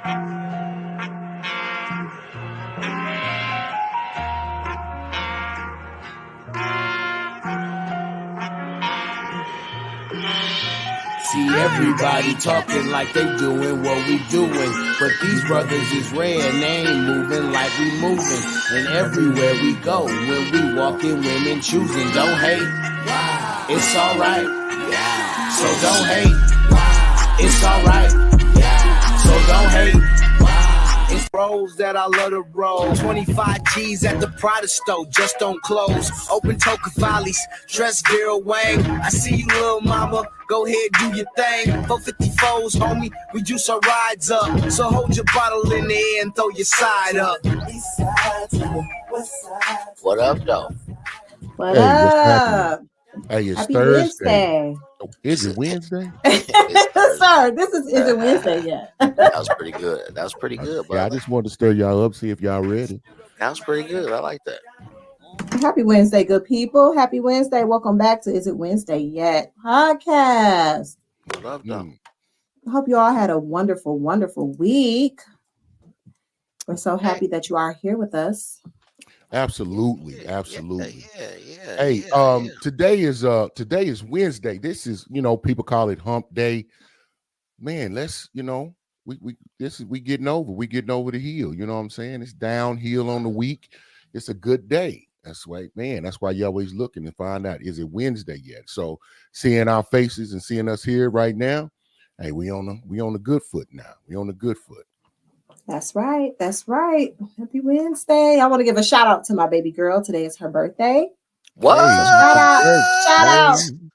See everybody talking like they doing what we doing, but these brothers is rare and they ain't moving like we moving. And everywhere we go, when we walking, women choosing. Don't hate, it's alright. So don't hate, it's alright. So don't hate. It's rolls that I love to roll. 25 G's at the Prada store, just don't close. Open toe Cavallis, dress Vera Wang. I see you, little mama. Go ahead, do your thing. 454s, homie, we juice our rides up. So hold your bottle in the air and throw your side up. What up, though? What up? Hey, it's Happy Thursday. Wednesday. Oh, is it Wednesday? Sorry, is it Wednesday yet? That was pretty good. That was pretty good, brother. Yeah, I just wanted to stir y'all up, see if y'all ready. That was pretty good. I like that. Happy Wednesday, good people. Happy Wednesday. Welcome back to Is It Wednesday Yet podcast. What up, though? I hope you all had a wonderful, wonderful week. We're so happy that you are here with us. Absolutely. Yeah. Hey, today is Wednesday. This is, people call it hump day. Man, let's, we getting over the hill. You know what I'm saying? It's downhill on the week. It's a good day. That's right, man. That's why you're always looking to find out, is it Wednesday yet? So seeing our faces and seeing us here right now, hey, we on the good foot now. We on the good foot. That's right. Happy Wednesday. I want to give a shout out to my baby girl. Today is her birthday. What?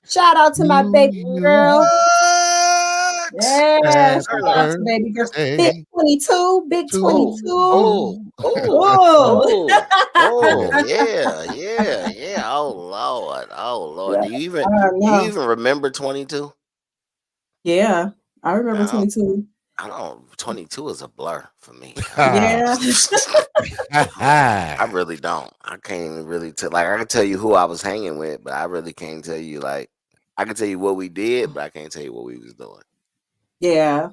Shout out to my baby girl. Yes, shout out to baby girl. Big 22, big 22. Oh, yeah. Oh, Lord. Do you even remember 22? Yeah, I remember 22. I don't. 22 is a blur for me. Yeah. I really don't. I can't even really tell. Like, I can tell you who I was hanging with, but I really can't tell you. Like, I can tell you what we did, but I can't tell you what we was doing. Yeah.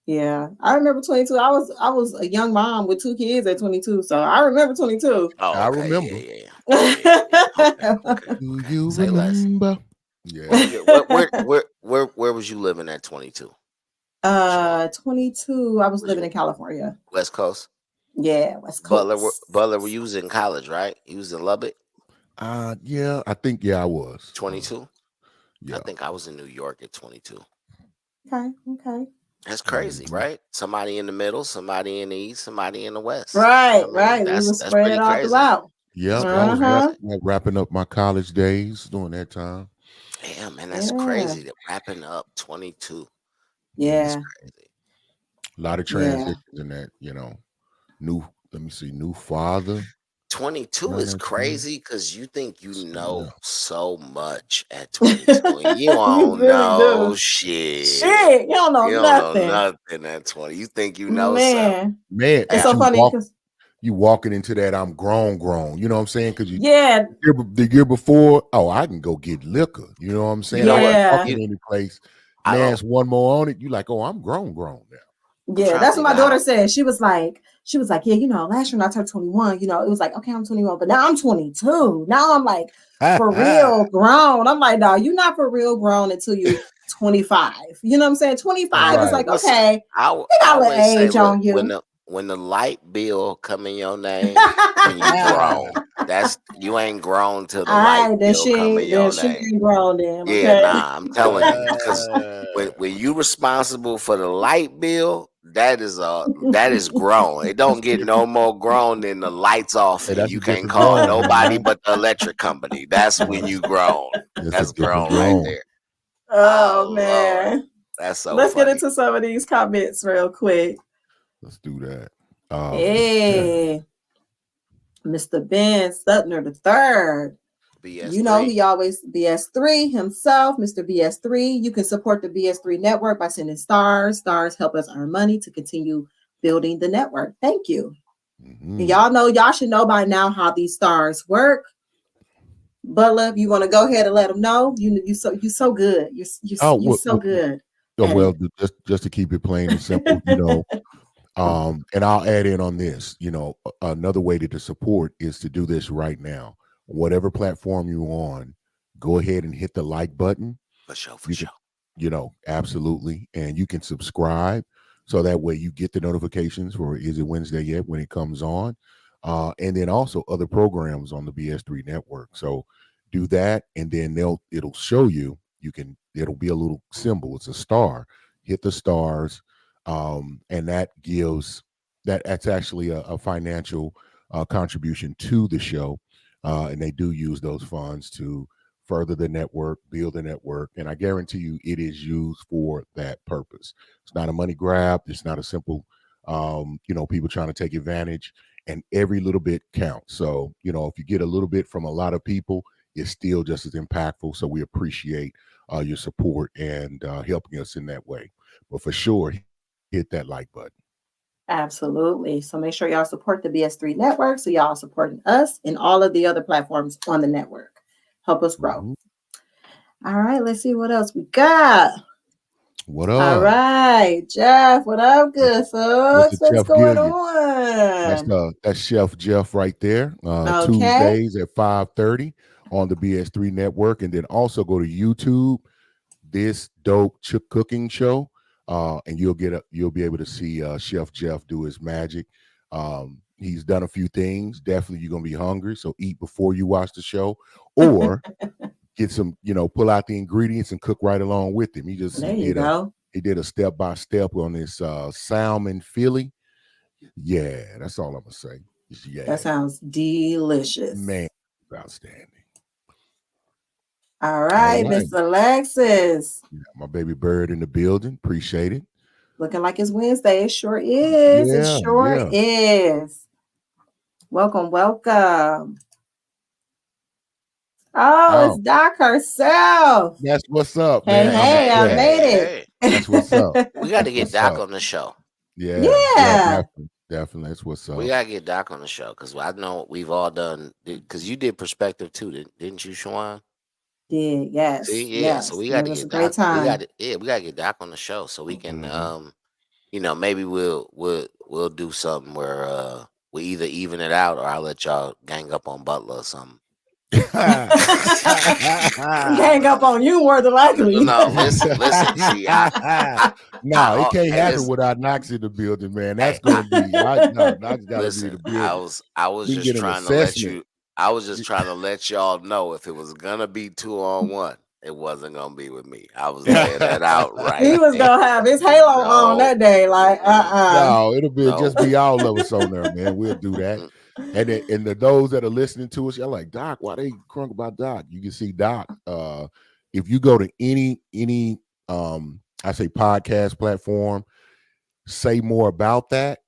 I remember 22. I was a young mom with 2 kids at 22, so I remember 22. Oh, okay. I remember. Yeah. Okay. Do you Say less. remember? Yeah. Where was you living at 22? 22. I was living in California. West Coast. Yeah, West Coast. Butler, were you was in college, right? You was in Lubbock. Yeah, I think I was 22. Yeah, I think I was in New York at 22. Okay. That's crazy, right? Somebody in the middle, somebody in the east, somebody in the west. Right. You know what I mean? We were That's spread pretty all crazy. throughout. Yeah, I was wrapping up my college days during that time. Damn, man, that's crazy. That wrapping up 22. Yeah. That's crazy. A lot of transitions in that, new father. 22 is crazy because you think you know so much at 22. You don't really know do. shit. Shit, you don't know nothing. Nothing at 20. You think you know Man. Man, It's so funny because you walking into that I'm grown. You know what I'm saying? Because the year before, I can go get liquor. You know what I'm saying? Yeah. I wasn't walking any place. Man's one more on it. You like, I'm grown now. Yeah, that's what my daughter said. She was like, yeah, last year when I turned 21, it was like, okay, I'm 21, but now I'm 22. Now I'm like for real grown. I'm like, no, you're not for real grown until you're 25. You know what I'm saying? 25 is like, okay, I got a little age on you. When the light bill come in your name, when you grown. You ain't grown till the light bill come in your name. She ain't grown then. Okay? Yeah, nah, I'm telling you, because when you responsible for the light bill, that is grown. It don't get no more grown than the lights off and you can't call nobody but the electric company. That's when you grown. That's grown right there. Oh man. Lord. That's so Let's funny. get into some of these comments real quick. Let's do that. Hey, Mr. Ben Sutner III. BS3. He always BS3 himself, Mr. BS3. You can support the BS3 network by sending stars. Stars help us earn money to continue building the network. Thank you. Mm-hmm. And y'all should know by now how these stars work. Butler, you want to go ahead and let them know? You're so good. You're so good. Well, just to keep it plain and simple, And I'll add in on this. Another way to support is to do this right now. Whatever platform you're on, go ahead and hit the like button. For sure. Absolutely. And you can subscribe so that way you get the notifications for Is It Wednesday Yet when it comes on. And then also other programs on the BS3 network. So do that, and then it'll show you. It'll be a little symbol. It's a star. Hit the stars, and that's actually a financial contribution to the show, and they do use those funds to further the network, build the network, and I guarantee you it is used for that purpose. It's not a money grab. It's not a simple, people trying to take advantage, and every little bit counts. So, if you get a little bit from a lot of people, it's still just as impactful. So we appreciate your support and helping us in that way. But for sure, hit that like button. Absolutely. So make sure y'all support the BS3 network. So y'all supporting us and all of the other platforms on the network. Help us grow. Mm-hmm. All right, let's see what else we got. What up? All right, Jeff. What up, good folks? What's going on? That's Chef Jeff right there. Okay. Tuesdays at 5:30 on the BS3 network, and then also go to YouTube. This dope cooking show, and you'll be able to see Chef Jeff do his magic. He's done a few things. Definitely, you're gonna be hungry, so eat before you watch the show, or get some, pull out the ingredients and cook right along with him. He did a step-by-step on this salmon Philly. Yeah, that's all I'm gonna say. Yeah, that sounds delicious. Man, outstanding. All right, Miss Alexis. Yeah, my baby bird in the building. Appreciate it. Looking like it's Wednesday. It sure is. Yeah, it sure is. Welcome. Oh, it's Doc herself. That's what's up, man. Hey, I made it. That's what's up. We got to get Doc on the show. Yeah. Definitely. That's what's up. We got to get Doc on the show because I know we've all done, because you did Perspective too, didn't you, Shawan? Did, yes. See, yeah. Yes. So we got to get Doc. We got to get Doc on the show so we can, maybe we'll do something where we either even it out or I'll let y'all gang up on Butler or something. Gang up on you more than likely. No, listen. See, it can't happen without Knox in the building, man. That's gonna be. Knox gotta be the building. I was just trying to let you. I was just trying to let y'all know if it was gonna be 2-on-1, it wasn't gonna be with me. I was laying that out right. He was gonna have his halo on that day, like No, it'll be just be all of us on there, man. We'll do that. And those that are listening to us, you're like, Doc, why they crunk about Doc? You can see Doc. If you go to any I say podcast platform, Say More About That.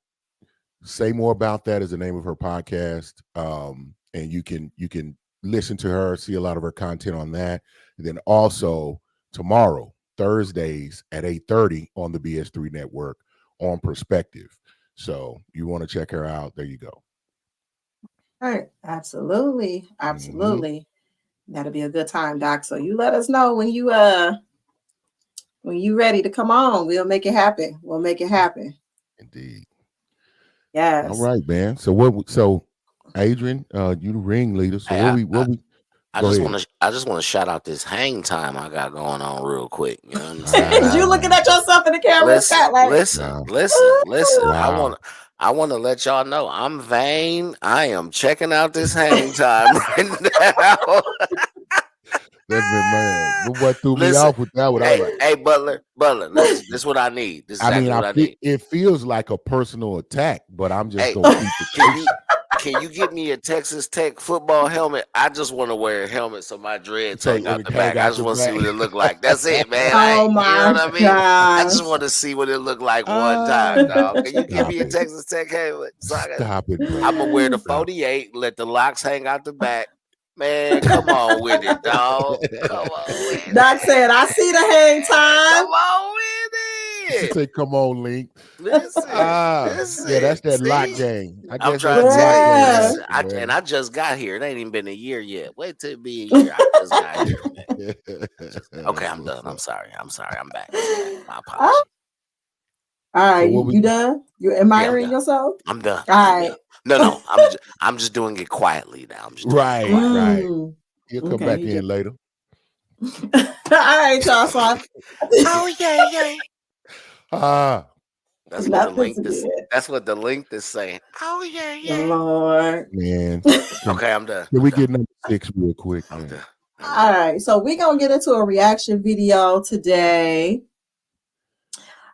Say More About That is the name of her podcast. And you can listen to her, see a lot of her content on that. And then also tomorrow, Thursdays at 8:30 on the BS3 network on Perspective. So you want to check her out. There you go. All right. Absolutely. That'll be a good time, Doc. So you let us know when you ready to come on. We'll make it happen. Indeed. Yes. All right, man. So Adrian, you the ringleader. So I just want to shout out this hang time I got going on real quick. You know what I'm saying? You looking at yourself in the camera? Listen. Wow. I want to let y'all know I'm vain. I am checking out this hang time right now. Man, what threw me off with that one? Hey, Butler, this is what I need. This is exactly what I need. It feels like a personal attack, but I'm just gonna keep it. Can you get me a Texas Tech football helmet? I just want to wear a helmet so my dreads hang out the back. I just want to see what it look like. That's it, man. Oh my God. You know what I mean? I just want to see what it look like one time, dog. Can you give me a Texas Tech helmet? Stop it, bro. I'm gonna wear the 48, let the locks hang out the back. Man, come on with it, dog. Come on with it. Doc said, I see the hang time. Come on with it. She said, come on, Link. Listen. Yeah, that's that lock game. I'm trying to tell you. And I just got here. It ain't even been a year yet. Wait till it be a year. I just got here. Okay, I'm done. I'm sorry. I'm back. My apologies. All right, So what you we done? You Yeah, I'm admiring done. yourself? I'm done. All I'm right. done. No. I'm just doing it quietly now. I'm just doing it right, quietly. right. Mm, He'll come okay, back you in later. All right, y'all. So Oh yeah. Ah, That's what the nothing's link is. good. That's what the link is saying. Oh yeah. Lord. man. Okay, I'm done. Can I'm we done. get number 6 real quick, I'm man? done. I'm All done. right, so we're gonna get into a reaction video today,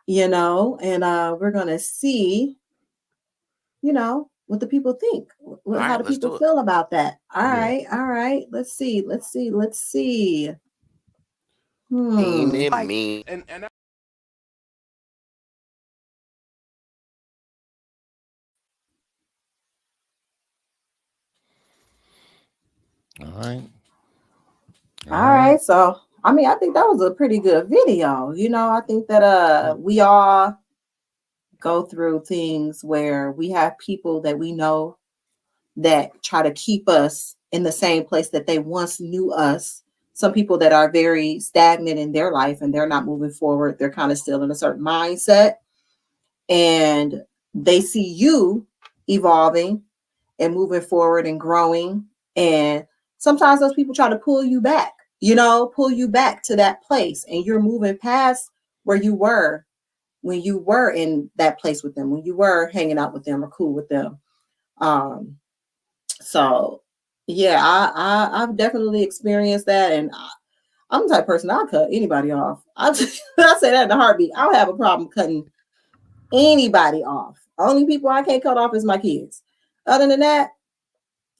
and we're gonna see, what the people think, All how right, do let's people do it. feel about that. All Yeah. right, all right. Let's see. Ain't Hmm. it mean? All right. All right. So, I mean, I think that was a pretty good video. I think that we all go through things where we have people that we know that try to keep us in the same place that they once knew us. Some people that are very stagnant in their life and they're not moving forward. They're kind of still in a certain mindset, and they see you evolving and moving forward and growing. And sometimes those people try to pull you back, pull you back to that place. And you're moving past where you were when you were in that place with them, when you were hanging out with them or cool with them. So yeah, I've definitely experienced that. And I'm the type of person, I'll cut anybody off. I say that in a heartbeat. I don't have a problem cutting anybody off. Only people I can't cut off is my kids. Other than that,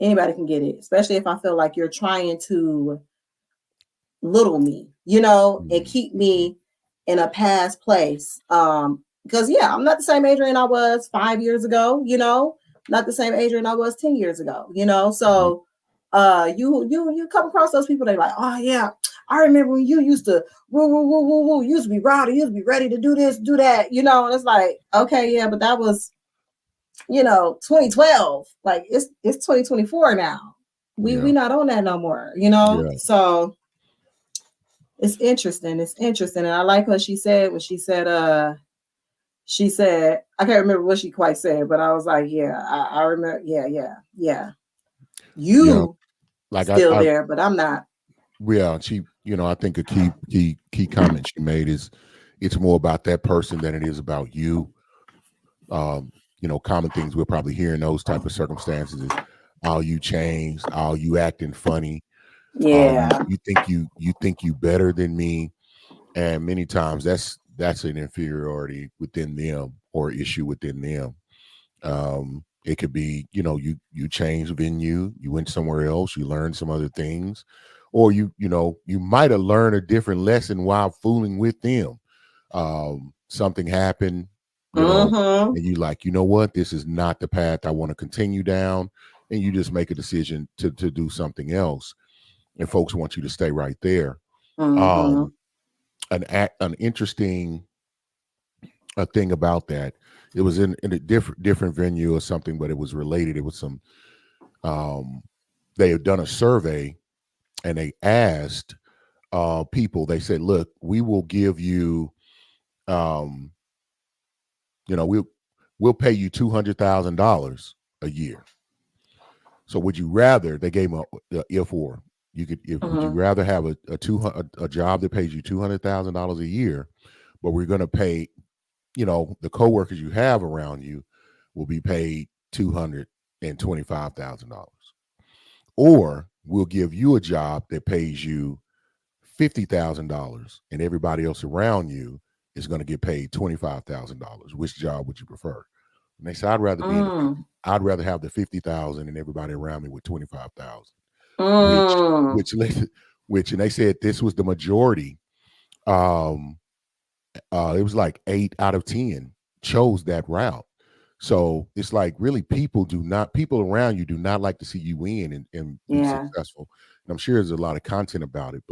anybody can get it, especially if I feel like you're trying to little me, and keep me in a past place. Because I'm not the same Adrian I was 5 years ago, not the same Adrian I was 10 years ago, so you come across those people, they're like, oh yeah, I remember when you used to woo woo woo woo woo, you used to be rowdy, you used to be ready to do this, do that, and it's like, okay, yeah, but that was 2012. Like it's 2024 now. We not on that no more, So it's interesting. And I like what she said when she said I can't remember what she quite said, but I was like, yeah, I remember, yeah. You Like still I there, but I'm not. yeah, she, I think a key comment she made is it's more about that person than it is about you. Common things we're probably hearing those type of circumstances is, oh, you changed, oh, you acting funny, Yeah. you think you better than me, and many times that's an inferiority within them or issue within them. It could be, you changed venue, you went somewhere else, you learned some other things, or you might have learned a different lesson while fooling with them. Something happened, and you like, what, this is not the path I want to continue down, and you just make a decision to do something else, and folks want you to stay right there. An interesting thing about that, it was in a different venue or something, but it was related. It was some they had done a survey, and they asked people, they said, look, we will give you we'll pay you $200,000 a year. So would you rather, they gave them a if or, would you rather have a job that pays you $200,000 a year, but we're going to pay, the coworkers you have around you will be paid $225,000, or we'll give you a job that pays you $50,000 and everybody else around you is going to get paid $25,000. Which job would you prefer? And they said, I'd rather have the 50,000 and everybody around me with 25,000. Which, and they said this was the majority. It was like 8 out of 10 chose that route. So it's like, really, people around you do not like to see you win and be successful. And I'm sure there's a lot of content about it,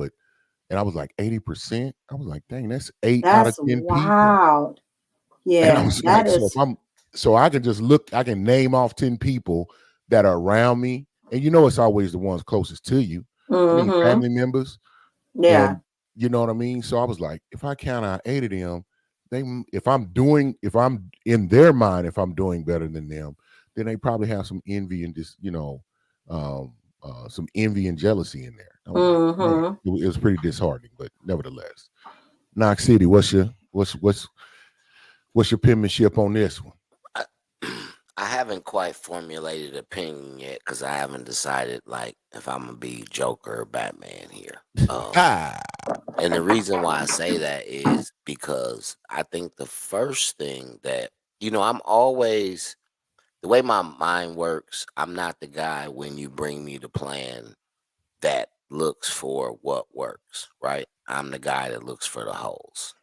and I was like 80%. I was like, dang, that's 8 out of 10 wild. people. Yeah, and I was like, so I can just look, I can name off 10 people that are around me, and it's always the ones closest to you. I mean, family members. Yeah. And you know what I mean? So I was like, if I count out 8 of them, if I'm in their mind, if I'm doing better than them, then they probably have some envy and just some envy and jealousy in there. I'm like, man, it was pretty disheartening, but nevertheless, Knox City, what's your penmanship on this one? I, I haven't quite formulated an opinion yet because I haven't decided like if I'm gonna be Joker or Batman here. And the reason why I say that is because I think the first thing that I'm always the way my mind works. I'm not the guy when you bring me the plan that looks for what works, right? I'm the guy that looks for the holes.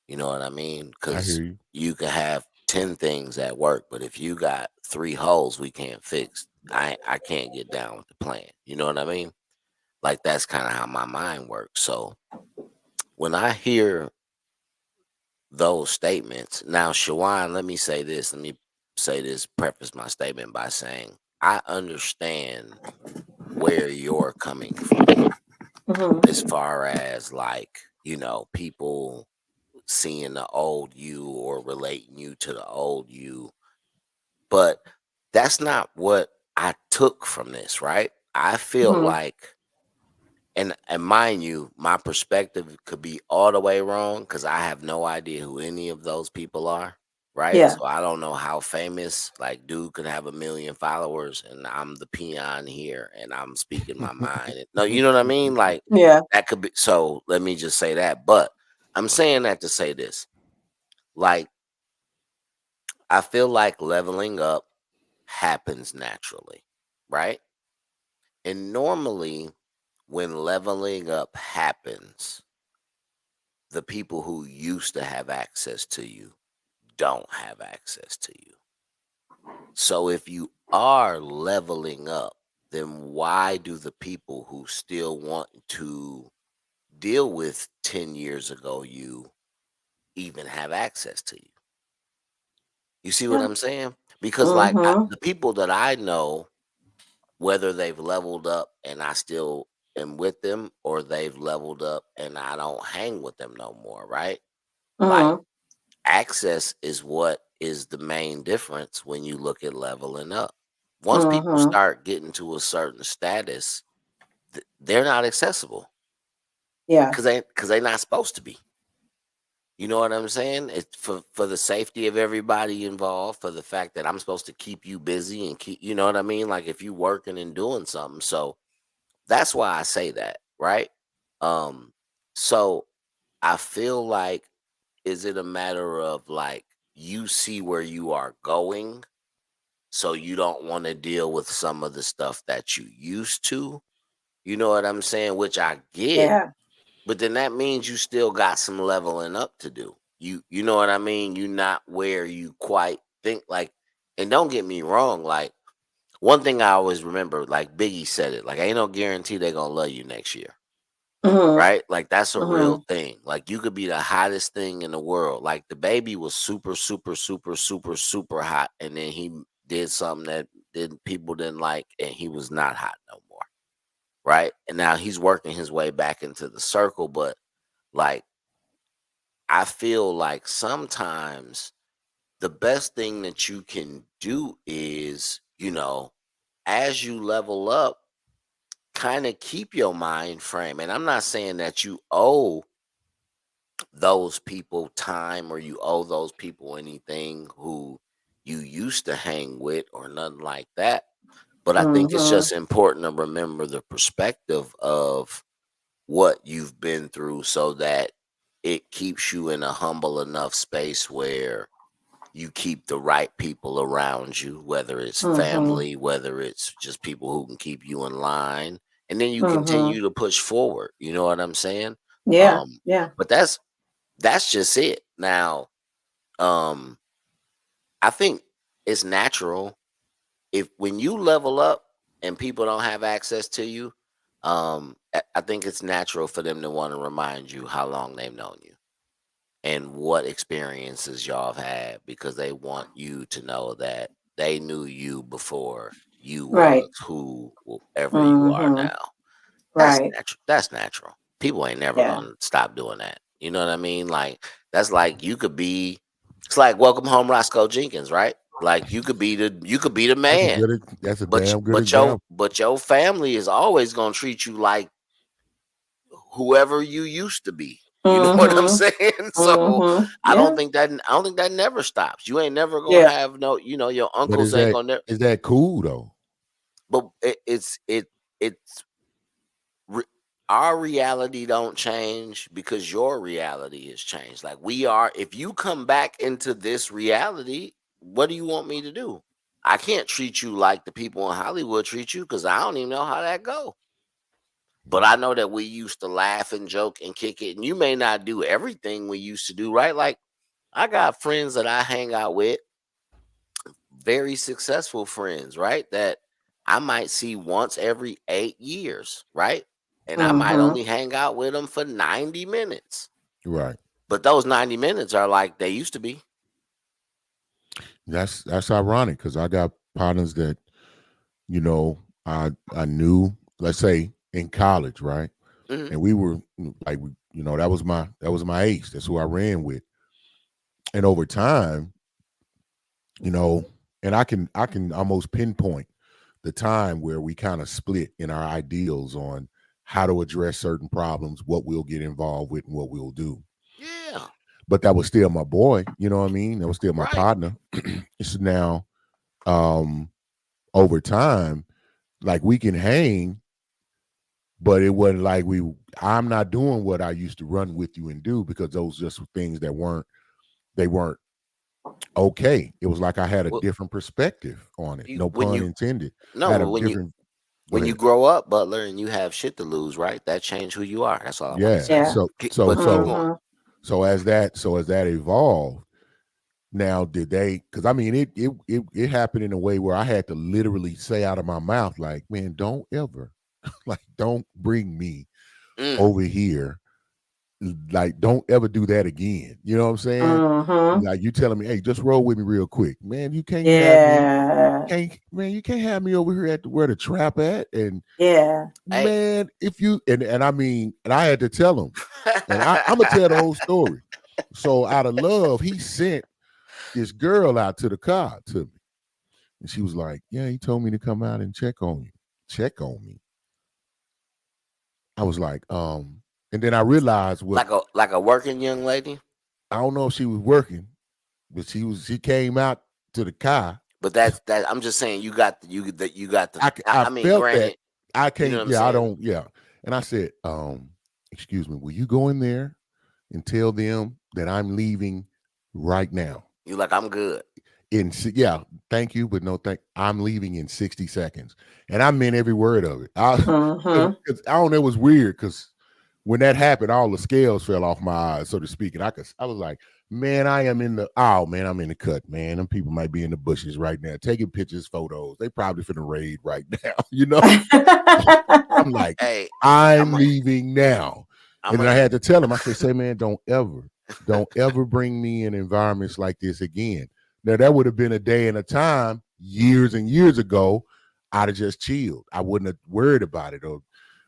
You know what I mean? I Because hear you. you can have 10 things that work, but if you got 3 holes we can't fix, I can't get down with the plan. You know what I mean? Like that's kind of how my mind works. So when I hear those statements, now Shawan, let me say this. Let me say this, preface my statement by saying I understand where you're coming from as far as like, people seeing the old you or relating you to the old you. But that's not what I took from this, right? I feel like, and mind you, my perspective could be all the way wrong because I have no idea who any of those people are, right? Yeah. So I don't know how famous, like, dude could have 1 million followers and I'm the peon here and I'm speaking my mind. No, you know what I mean? Like, Yeah. that could be. So let me just say that. But I'm saying that to say this. Like, I feel like leveling up happens naturally, right? And normally, when leveling up happens, the people who used to have access to you don't have access to you. So if you are leveling up, then why do the people who still want to deal with 10 years ago you even have access to you? You see what Yeah. I'm saying? Because like the people that I know, whether they've leveled up and I still am with them or they've leveled up and I don't hang with them no more, right? Like access is what is the main difference when you look at leveling up. Once people start getting to a certain status, they're not accessible Yeah. because they're not supposed to be. You know what I'm saying? It's for the safety of everybody involved, for the fact that I'm supposed to keep you busy and keep, you know what I mean? Like if you working and doing something. So that's why I say that, right? Um, so I feel like, is it a matter of like you see where you are going, so you don't want to deal with some of the stuff that you used to? You know what I'm saying? Which I get, Yeah. but then that means you still got some leveling up to do. You know what I mean? You're not where you quite think like, and don't get me wrong, like one thing I always remember, like Biggie said it, like ain't no guarantee they're gonna love you next year. Right? Like that's a real thing. Like you could be the hottest thing in the world. Like the baby was super, super, super, super, super hot, and then he did something that people didn't like, and he was not hot no more. Right? And now he's working his way back into the circle, but like I feel like sometimes the best thing that you can do is, as you level up, kind of keep your mind frame. And I'm not saying that you owe those people time or you owe those people anything who you used to hang with or nothing like that. But I think it's just important to remember the perspective of what you've been through so that it keeps you in a humble enough space where you keep the right people around you, whether it's family, whether it's just people who can keep you in line, and then you continue to push forward. You know what I'm saying? Yeah. Um, Yeah. but that's just it. Now, um, I think it's natural if when you level up and people don't have access to you, I think it's natural for them to want to remind you how long they've known you and what experiences y'all have had because they want you to know that they knew you before you was Right. whoever you are now. That's Right. natural. That's natural. People ain't never Yeah. gonna stop doing that. You know what I mean? Like that's like you could be. It's like Welcome Home, Roscoe Jenkins, right? Like you could be the man, That's a damn good your example. but your family is always gonna treat you like whoever you used to be. You know what I'm saying? So I don't think that never stops. You ain't never gonna have no, your But uncles ain't gonna never. is that cool though? But it's our reality don't change because your reality has changed. Like if you come back into this reality, what do you want me to do? I can't treat you like the people in Hollywood treat you because I don't even know how that go. But I know that we used to laugh and joke and kick it, and you may not do everything we used to do, right? Like I got friends that I hang out with, very successful friends, right? That I might see once every 8 years, right? And I might only hang out with them for 90 minutes. Right. But those 90 minutes are like they used to be. That's ironic because I got partners that, I knew, let's say in college, right? Mm-hmm. And we were like, that was my ace. That's who I ran with. And over time, and I can almost pinpoint the time where we kind of split in our ideals on how to address certain problems, what we'll get involved with, and what we'll do. Yeah. But that was still my boy, you know what I mean? That was still my partner. It's now, over time, like we can hang, but it wasn't like I'm not doing what I used to run with you and do because those just things that weren't okay. It was like I had a different perspective on it. No pun intended. No, when you grow up, Butler, and you have shit to lose, right? That changed who you are. That's all I want to say. Yeah. So as that evolved, now did they? Because I mean, it happened in a way where I had to literally say out of my mouth, like, man, don't ever, like, don't bring me over here. Like, don't ever do that again. You know what I'm saying? Like, you telling me, hey, just roll with me real quick, man. You can't you can't have me over here at where the trap at, and man, if you and I mean, and I had to tell him, and I'm gonna tell the whole story. So out of love, he sent this girl out to the car to me, and she was like, "Yeah, he told me to come out and check on me." I was like, and then I realized what like a working young lady. I don't know if she was working, but she came out to the car. But that I'm just saying you got the I mean, felt granted, that I can't. You know I don't. Yeah, and I said, excuse me, will you go in there and tell them that I'm leaving right now? You like, I'm good. Thank you, but no thank. I'm leaving in 60 seconds, and I meant every word of it. I don't know. It was weird because when that happened, all the scales fell off my eyes, so to speak, and I was like, man, I'm in the cut, man. Them people might be in the bushes right now, taking pictures, photos. They probably finna raid right now, I'm like, hey, I'm leaving now. And then I had to tell him, I said, say, man, don't ever bring me in environments like this again. Now, that would have been a day and a time years and years ago. I'd have just chilled. I wouldn't have worried about it or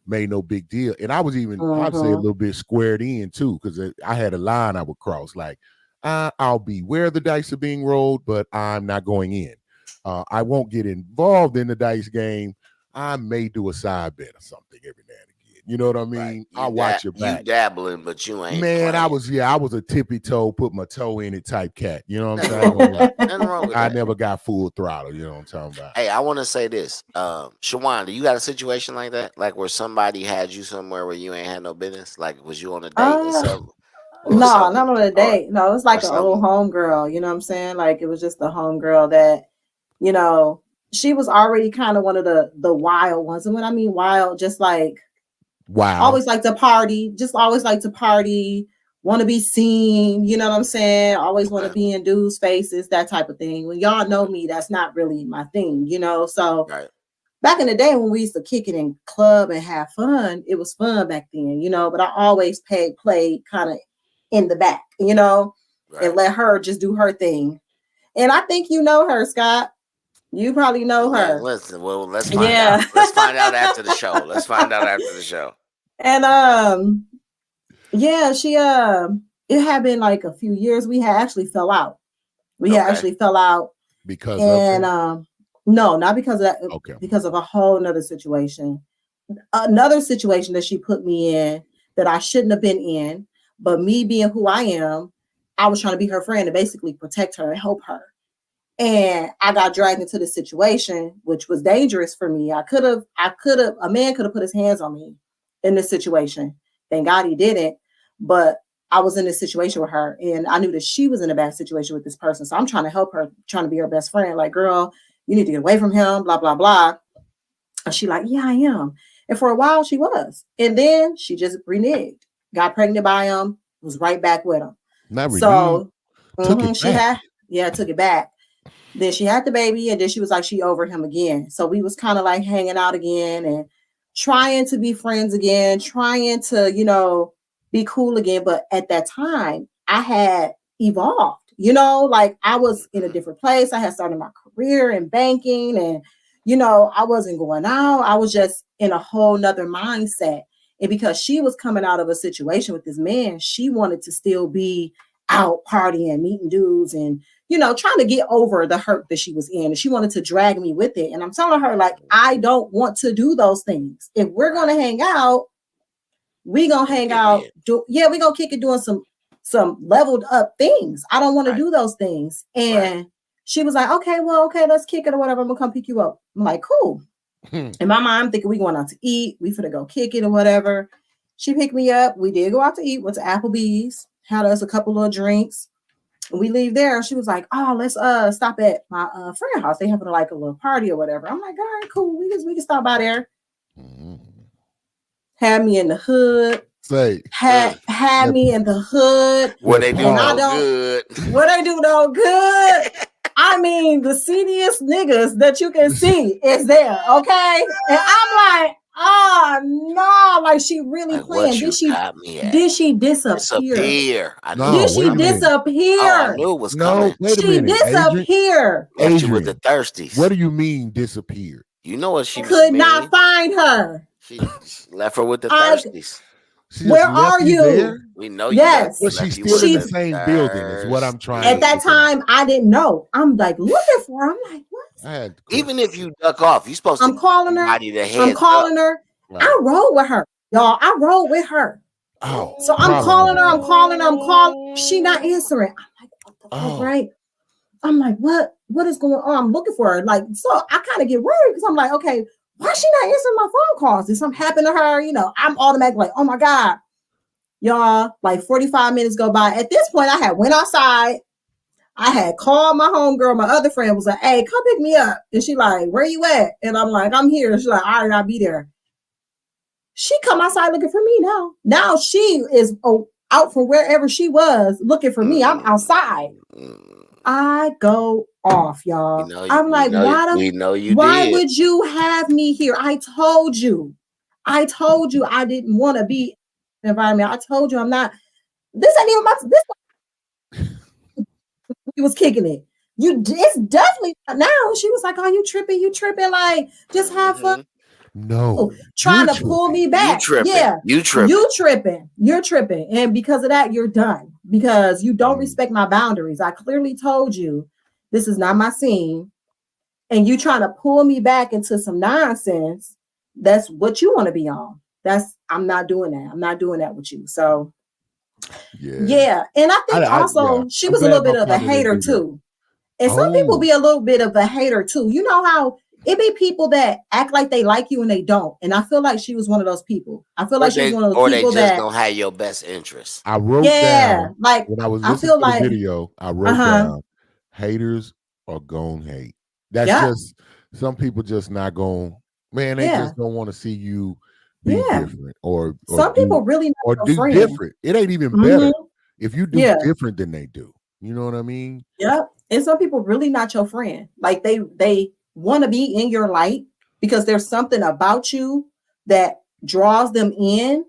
made no big deal. And I was even, I'd say, a little bit squared in too, because I had a line I would cross, like, I'll be where the dice are being rolled, but I'm not going in. I won't get involved in the dice game. I may do a side bet or something every now and again. You know what I mean? Right. I'll watch your back. You dabbling, but you ain't. Man, playing. I was a tippy toe, put my toe in it type cat. You know what I'm saying? Nothing wrong with I that. never got full throttle. You know what I'm talking about? Hey, I want to say this. Shawanda, you got a situation like that? Like where somebody had you somewhere where you ain't had no business? Like, was you on a date or something? No, not on a date. No, it's like an old homegirl. You know what I'm saying? Like, it was just a homegirl that, she was already kind of one of the wild ones. And when I mean wild, just like, wow, always like to party, want to be seen, you know what I'm saying? Always want to be in dudes' faces, that type of thing. When y'all know me, that's not really my thing, So back in the day when we used to kick it in club and have fun, it was fun back then, but I always played kind of in the back, and let her just do her thing. And I think you know her, Scott. You probably know her. Listen, well, let's find out. Let's find out after the show. And Yeah, she it had been like a few years. We had actually fell out. Because of And that? no, not because of that, Okay. because of a whole nother situation. Another situation that she put me in that I shouldn't have been in, but me being who I am, I was trying to be her friend and basically protect her and help her. And I got dragged into this situation, which was dangerous for me. A man could have put his hands on me in this situation. Thank God he didn't. But I was in this situation with her and I knew that she was in a bad situation with this person. So I'm trying to help her, trying to be her best friend. Like, girl, you need to get away from him, blah, blah, blah. And she like, yeah, I am. And for a while she was. And then she just reneged, got pregnant by him, was right back with him. Not So took it back. Took it back. Then she had the baby and then she was like, she over him again. So we was kind of like hanging out again and trying to be friends again, trying to, be cool again. But at that time, I had evolved, like I was in a different place. I had started my career in banking and, I wasn't going out. I was just in a whole nother mindset. And because she was coming out of a situation with this man, she wanted to still be out partying, meeting dudes and, trying to get over the hurt that she was in. And she wanted to drag me with it. And I'm telling her, like, I don't want to do those things. If we're going to hang out, we going to hang out. We're going to kick it doing some leveled up things. I don't want to do those things. And she was like, okay, let's kick it or whatever. I'm going to come pick you up. I'm like, cool. In my mind, I'm thinking we going out to eat. We finna go kick it or whatever. She picked me up. We did go out to eat. Went to Applebee's. Had us a couple of drinks. We leave there. She was like, oh, let's stop at my friend house. They having like a little party or whatever. I'm like, all right, cool. We can stop by there. Had me in the hood. Had me in the hood. What they do no good. What they do no good. I mean, the seediest niggas that you can see is there, okay? And I'm like, oh no, like she really like playing. Did she disappear? Did she disappear? Oh, I knew it was coming. Wait a minute. She disappeared. She with the thirsties. What do you mean disappeared? You know what she could not find her. She left her with the thirsties. Where are you? There? We know you. Yes. But she's still in the same building is what I'm trying At that time, I didn't know. I'm like looking for her. I'm like, what? Even if you duck off, you're supposed to. I'm calling her. I'm calling her. Right. I rode with her. Y'all, I rode with her. Oh, so I'm calling her. I'm calling. She not answering. I'm like, what the fuck, right? I'm like, what is going on? I'm looking for her. Like, so I kind of get worried because I'm like, okay, why is she not answering my phone calls? Did something happen to her? I'm automatically like, oh my God. Y'all, like 45 minutes go by. At this point, I had went outside. I had called my homegirl. My other friend was like, hey, come pick me up. And she like, where you at? And I'm like, I'm here. She's like, all right, I'll be there. She come outside looking for me now. Now she is out from wherever she was looking for me. I'm outside. I go off, y'all. I'm like, why would you have me here? I told you I didn't want to be in the environment. I told you I'm not. This ain't even this. He was kicking it. It's definitely not now. She was like, oh, you tripping, like, just have fun. No, trying to pull me back. You tripping. You're tripping. And because of that, you're done. Because you don't respect my boundaries. I clearly told you this is not my scene. And you trying to pull me back into some nonsense. That's what you want to be on. I'm not doing that. I'm not doing that with you. So yeah. And I think she was a little bit of a hater too. And some people be a little bit of a hater too. You know how it be people that act like they like you and they don't. And I feel like she was one of those people. I feel like she was one of those people that... Or they just don't have your best interests. I wrote down... like when I was listening to the video, I wrote down, haters are gonna hate. That's just... Some people just not going... Man, they just don't want to see you be different. Or some people really not or do friend. Different. It ain't even better if you do different than they do. You know what I mean? Yep. And some people really not your friend. Like they want to be in your light because there's something about you that draws them in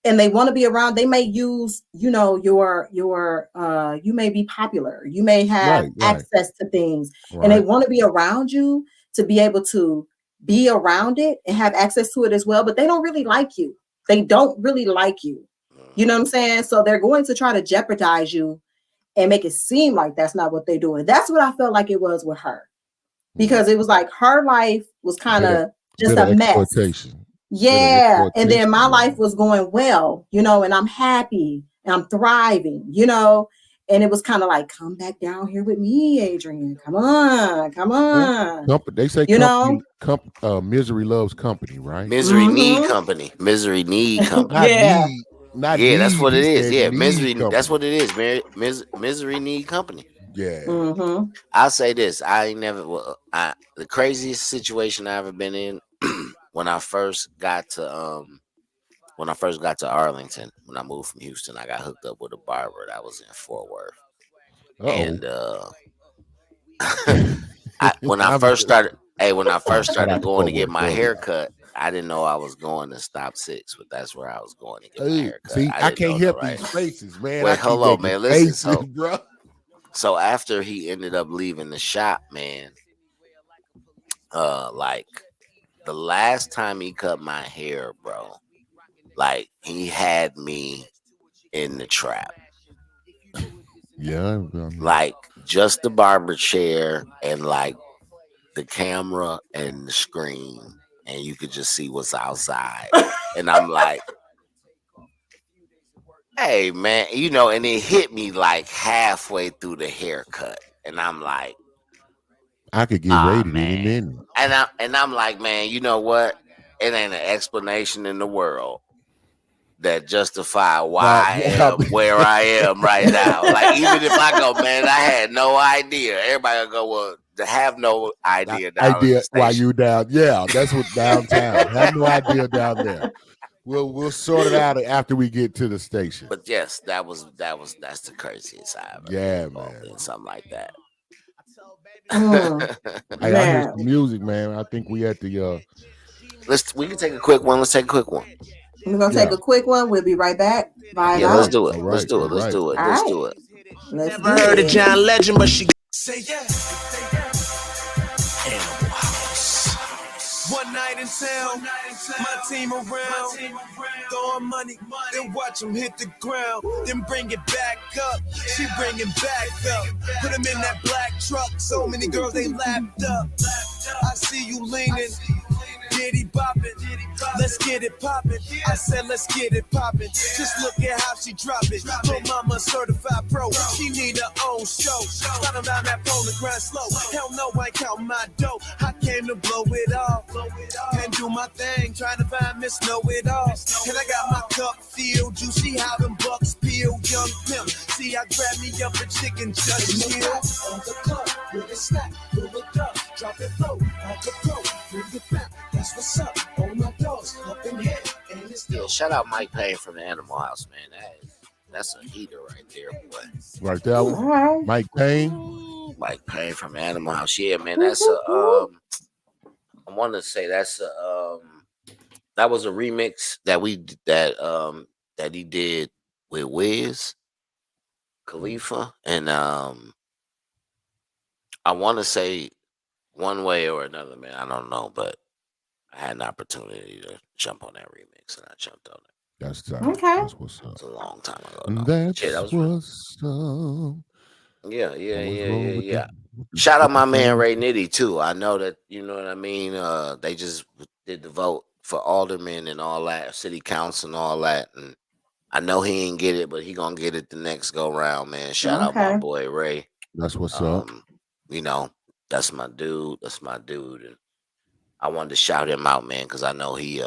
and they want to be around. They may use, your you may be popular. You may have access to things and they want to be around you to be able to be around it and have access to it as well. But they don't really like you. They don't really like you. You know what I'm saying? So they're going to try to jeopardize you and make it seem like that's not what they're doing. That's what I felt like it was with her. Because it was like her life was kind of just a mess. Yeah. And then my life was going well, you know, and I'm happy and I'm thriving, you know. And it was kind of like, come back down here with me, Adrian. Come on, come on. They say, you know, misery loves company, right? Misery need company. Misery need company. Yeah. That's what it is. Yeah, misery. That's what it is. Misery need company. Yeah. I'll say this: I ain't never. The craziest situation I ever been in when I first got to Arlington. When I moved from Houston, I got hooked up with a barber that was in Fort Worth, and when I first started going to get my hair cut, I didn't know I was going to Stop 6, but that's where I was going to get my hair cut. See, I can't help these faces, man. Wait, hello, man. Listen, so after he ended up leaving the shop, man, like the last time he cut my hair, bro, like he had me in the trap. Yeah, like just the barber chair and like the camera and the screen, and you could just see what's outside. And I'm like, hey man, you know, and it hit me like halfway through the haircut, and I'm like, I could get rated any minute. And I'm like, man, you know what? It ain't an explanation in the world that justify why I am where I am right now. Like, even if I go, man, I had no idea. Everybody will go, well, to have no idea why you down. Yeah, that's what downtown. Have no idea down there. We'll sort it out after we get to the station. But yes, that's the craziest I ever man. In something like that. Hey, I hear some music, man. I think we at the we can take a quick one. Let's take a quick one. We're gonna take a quick one. We'll be right back. Let's do it. Let's do it. Let's do it. Let's do it. Never heard of John Legend, but she say yes. Animal House. One night in town, my team around, throwing money, then watch them hit the ground, then bring it back up. She bring it back up, put them in that black truck. So many girls they lapped up. I see you leaning. Diddy boppin', let's get it poppin'. I said let's get it poppin'. Just look at how she drop it. Little mama certified pro, she need her own show. Slide down that pole and grind slow. Hell no, I ain't count my dough. I came to blow it all and do my thing. Trying to find Miss Know It All. And I got my cup filled, juicy how them bucks peel. Young pimp, see I grab me up a chicken just chill. On the club with a snack, pull it up, drop it low, on the pro, bring it back. That's what's up. All my dogs up in here. Yeah, shout out Mike Payne from the Animal House, man. That's a heater right there, boy. Right there, Mike Payne. Mike Payne from the Animal House. Yeah, man. That's a I want to say that's a that was a remix that he did with Wiz Khalifa, and I want to say one way or another, man. I don't know, but I had an opportunity to jump on that remix, and I jumped on it. That's okay. That's what's up. It's a long time ago. That's what's up. Yeah. Shout out my man Ray Nitty too. I know that, you know what I mean. They just did the vote for alderman and all that, city council and all that, and I know he ain't get it, but he gonna get it the next go round, man. Shout out my boy Ray. That's what's up. You know, that's my dude. And I wanted to shout him out, man, because I know he,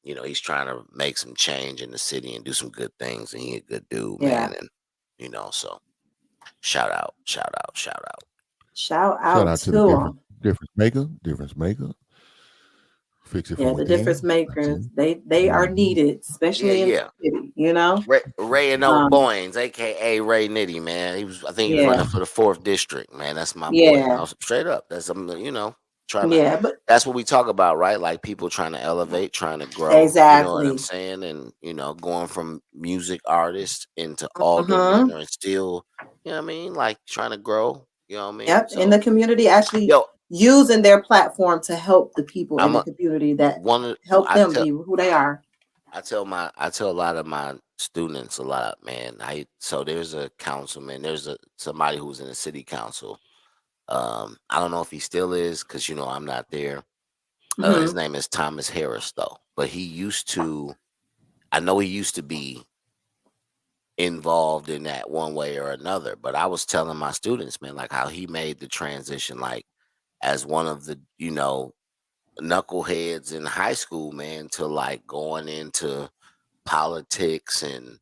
you know, he's trying to make some change in the city and do some good things, and he a good dude, man. And you know, so shout out to the difference maker. Fix it for the difference makers. They are needed, especially in the city, you know. Ray and old Boynes, aka Ray Nitty, man. I think he was running for the 4th district, man. That's my boy. Straight up. That's you know. But that's what we talk about, right? Like people trying to elevate, trying to grow. Exactly. You know what I'm saying? And you know, going from music artist into alderman or still, you know what I mean? Like trying to grow. You know what I mean? Yep. So, in the community, actually using their platform to help the people in the community that help them be who they are. I tell a lot of my students a lot, man. So there's a councilman, there's somebody who's in the city council. I don't know if he still is, because I'm not there. His Mm-hmm. name is Thomas Harris, though. But I know he used to be involved in that one way or another. But I was telling my students, man, like how he made the transition, like as one of the, knuckleheads in high school, man, to like going into politics and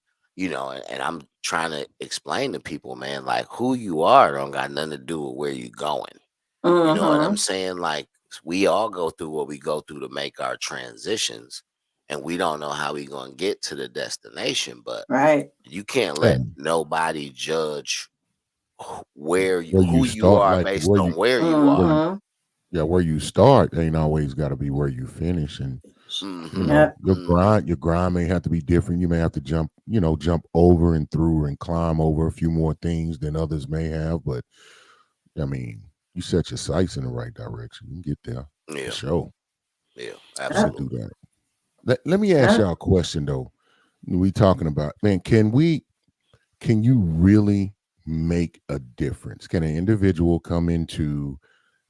I'm trying to explain to people, man, like who you are don't got nothing to do with where you going. You know what I'm Mm-hmm. saying? Like we all go through what we go through to make our transitions, and we don't know how we gonna get to the destination, but Right. you can't Yeah, let nobody judge where you who you start, are like based on where you where are. you Mm-hmm. yeah, where you start ain't always got to be where you finish. And Hmm. Yep. Hmm. your grind may have to be different. You may have to jump over and through and climb over a few more things than others may have. But I mean, you set your sights in the right direction, you can get there for Yeah, sure. yeah, You can Yep. do absolutely. that. Let me ask Yep. y'all a question though. We talking about, man, can you really make a difference? Can an individual come into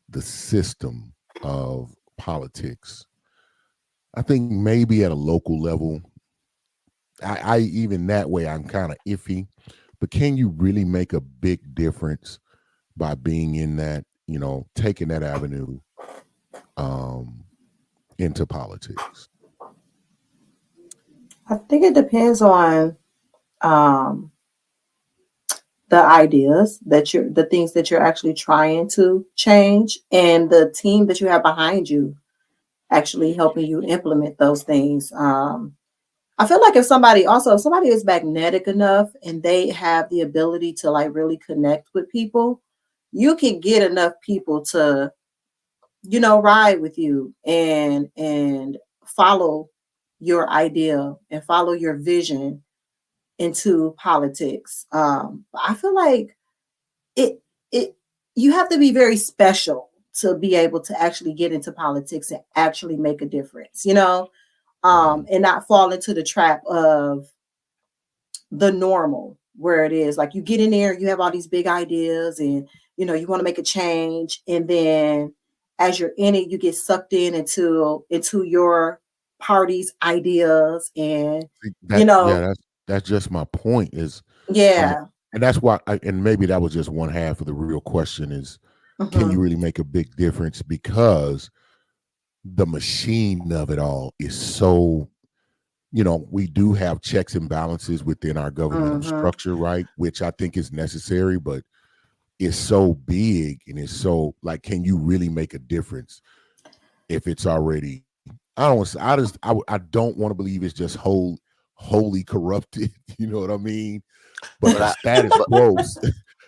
the system of politics? I think maybe at a local level, I even that way I'm kind of iffy. But can you really make a big difference by being in that, taking that avenue um, into politics? I think it depends on um the ideas the things that you're actually trying to change, and the team that you have behind you actually helping you implement those things. I feel like if somebody is magnetic enough and they have the ability to like really connect with people, you can get enough people to, ride with you and follow your idea and follow your vision into politics. I feel like it it you have to be very special to be able to actually get into politics and actually make a difference, Mhm. and not fall into the trap of the normal, where it is like you get in there, you have all these big ideas, and you want to make a change, and then as you're in it, you get sucked in into your party's ideas, and See, you know that's just my point is, um, yeah. and that's why, and maybe that was just one half of the real question is, can you Hmm. really make a big difference? Because the machine of it all is so, we do have checks and balances within our governmental Hmm. structure, right? Which I think is necessary, but it's so big and it's so like, can you really make a difference if it's already? I don't. I don't want to believe it's just wholly corrupted. You know what I mean? But But the I, status but quo,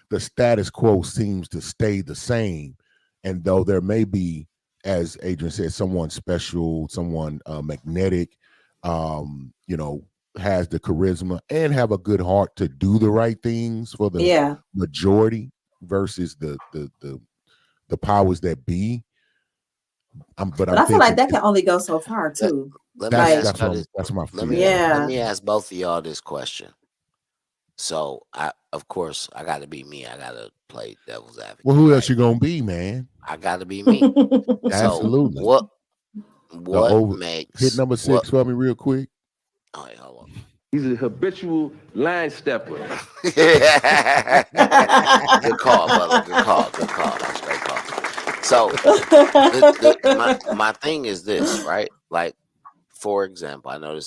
the status quo seems to stay the same. And though there may be, as Adrian said, someone special, someone magnetic, has the charisma and have a good heart to do the right things for the Yeah. majority versus the powers that be. But But I'm I feel like thinking that can only go so far let, too. let me Like, ask y'all this. that's my Let fear me right let now. yeah. me ask both of y'all this question. So of course, I got to be me. I got to play devil's Well, advocate, who else right? you gonna be, man? I got to be me. So Absolutely. The what over hit makes number what? 6 for me real quick. Oh, wait, hold He's a habitual line stepper. on. Good call, brother. Good call. Good call. That's a great call. So my thing is this, right? Like, for example, I know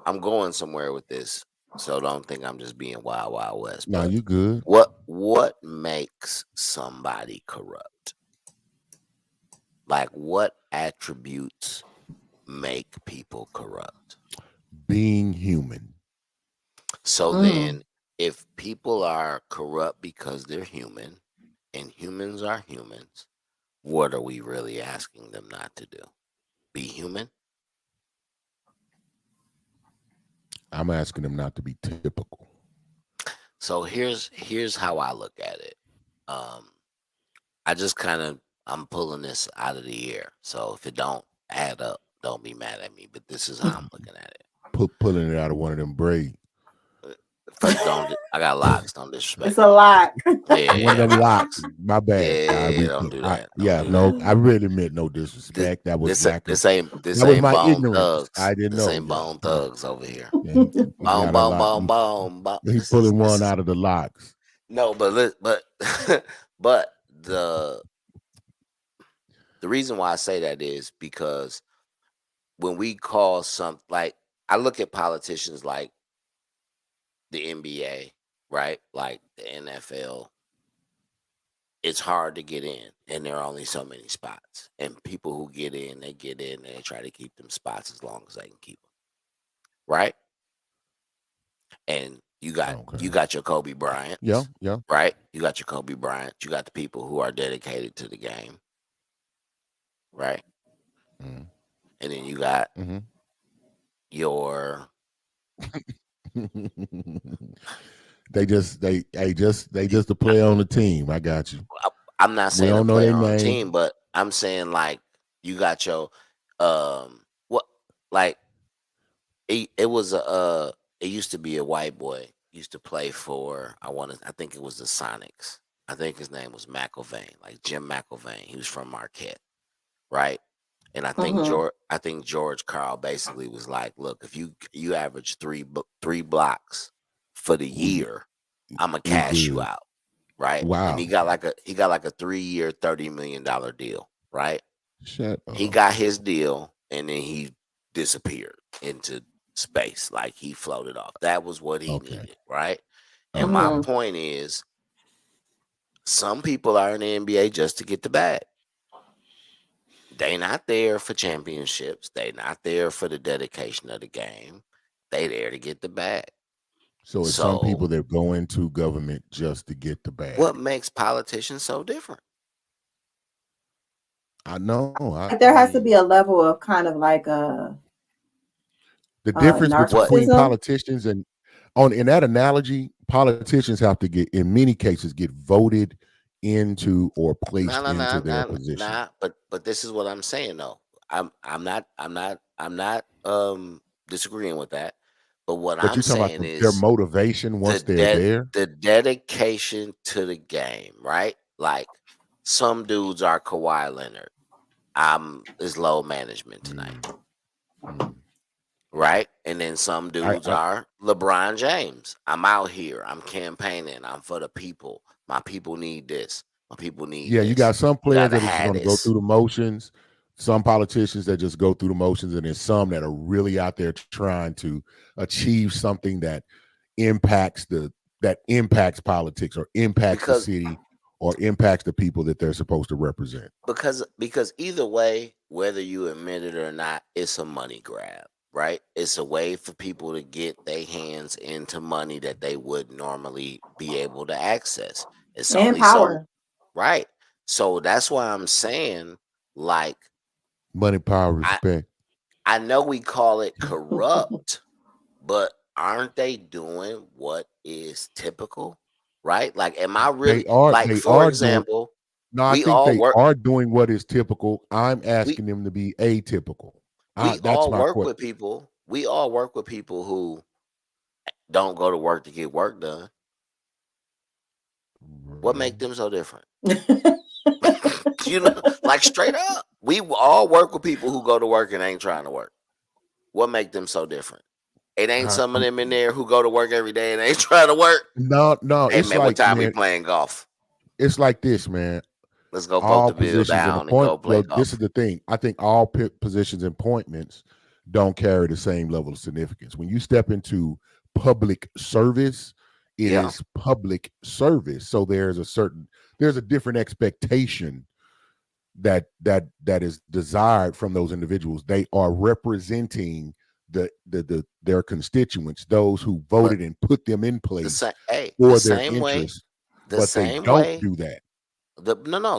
I'm going somewhere with this, so don't think I'm just being wild, wild west. Now But you good. what makes somebody corrupt? Like, what attributes make people corrupt? Being human. So Mm. then, if people are corrupt because they're human, and humans are humans, what are we really asking them not to do? Be human? I'm asking them not to be typical. So here's how I look at it. Um, I just I'm pulling this out of the air. So if it don't add up, don't be mad at me. But this is how I'm looking at it. pulling it out of one of them braids. First, I got locks. Don't disrespect. It's a lock. Yeah, one of them locks. My bad. Yeah, don't do that. I really meant no disrespect. That was lack of. This That was ain't my Bone ignorance. Thugs. I didn't This know. ain't Bone Thugs over here. Boom, Boom. He's pulling one out of the locks. No, but but the reason why I say that is because when we call like I look at politicians like the NBA, right? Like the NFL, it's hard to get in, and there are only so many spots. And people who get in, and they try to keep them spots as long as they can keep them, right? And you got your Kobe Bryant, yeah, right? You got your Kobe Bryant. You got the people who are dedicated to the game, right? Mm. And then you got your they just a player on the team. I got you. I'm not saying a player on the team, but I'm saying like you got your what like it was it used to be a white boy used to play for I think it was the Sonics. I think his name was McIlvain, like Jim McIlvain. He was from Marquette, right? And I think George Karl basically was like, look, if you average three blocks for the year, I'm gonna cash you out, right? Wow. And he got like a 3-year, $30 million deal, right? Shut up. He got his deal, and then he disappeared into space, like he floated off. That was what he needed, right? And my point is, some people are in the NBA just to get the bag. They not there for championships. They not there for the dedication of the game. They there to get the bag. So it's some people that go into government just to get the bag. What makes politicians so different? I know. There has to be a level of kind of like the difference between politicians and in that analogy, politicians have to in many cases get voted into or placed into their position. But this is what I'm saying though. I'm not disagreeing with that. But what I'm saying is their motivation once they're there. The dedication to the game, right? Like some dudes are Kawhi Leonard. Is low management tonight. Right? And then some dudes are LeBron James. I'm out here. I'm campaigning. I'm for the people. My people need this. My people need this. You got some players that are just going to go through the motions. Some politicians that just go through the motions, and then some that are really out there trying to achieve something that impacts politics or impacts the city or impacts the people that they're supposed to represent. Because either way, whether you admit it or not, it's a money grab, right? It's a way for people to get their hands into money that they would normally be able to access. It's and only power. Right. So that's why I'm saying, like, money, power, respect. I know we call it corrupt, but aren't they doing what is typical? Right? Like, am I really for example? I think they are doing what is typical. I'm asking them to be atypical. We all work with people who don't go to work to get work done. What make them so different? Like straight up. We all work with people who go to work and ain't trying to work. What make them so different? It ain't some of them in there who go to work every day and ain't trying to work. No. Hey, man, what time we playing golf? It's like this, man. Let's go vote the bill down and go play golf. This is the thing. I think all positions and appointments don't carry the same level of significance. When you step into public service, it is public service. So there's a different expectation that is desired from those individuals. They are representing their constituents, those who voted and put them in place for their interests. But they don't do that.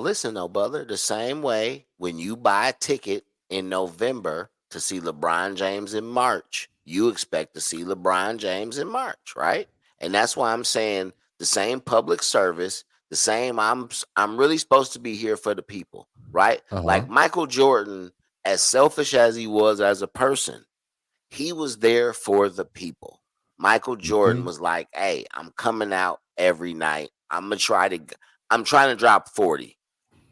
Listen though, brother. The same way when you buy a ticket in November to see LeBron James in March, you expect to see LeBron James in March, right? And that's why I'm saying the same public service, the same I'm really supposed to be here for the people, right? Like Michael Jordan, as selfish as he was as a person, He was there for the people. Michael Jordan was like, hey, I'm coming out every night. I'm trying to drop 40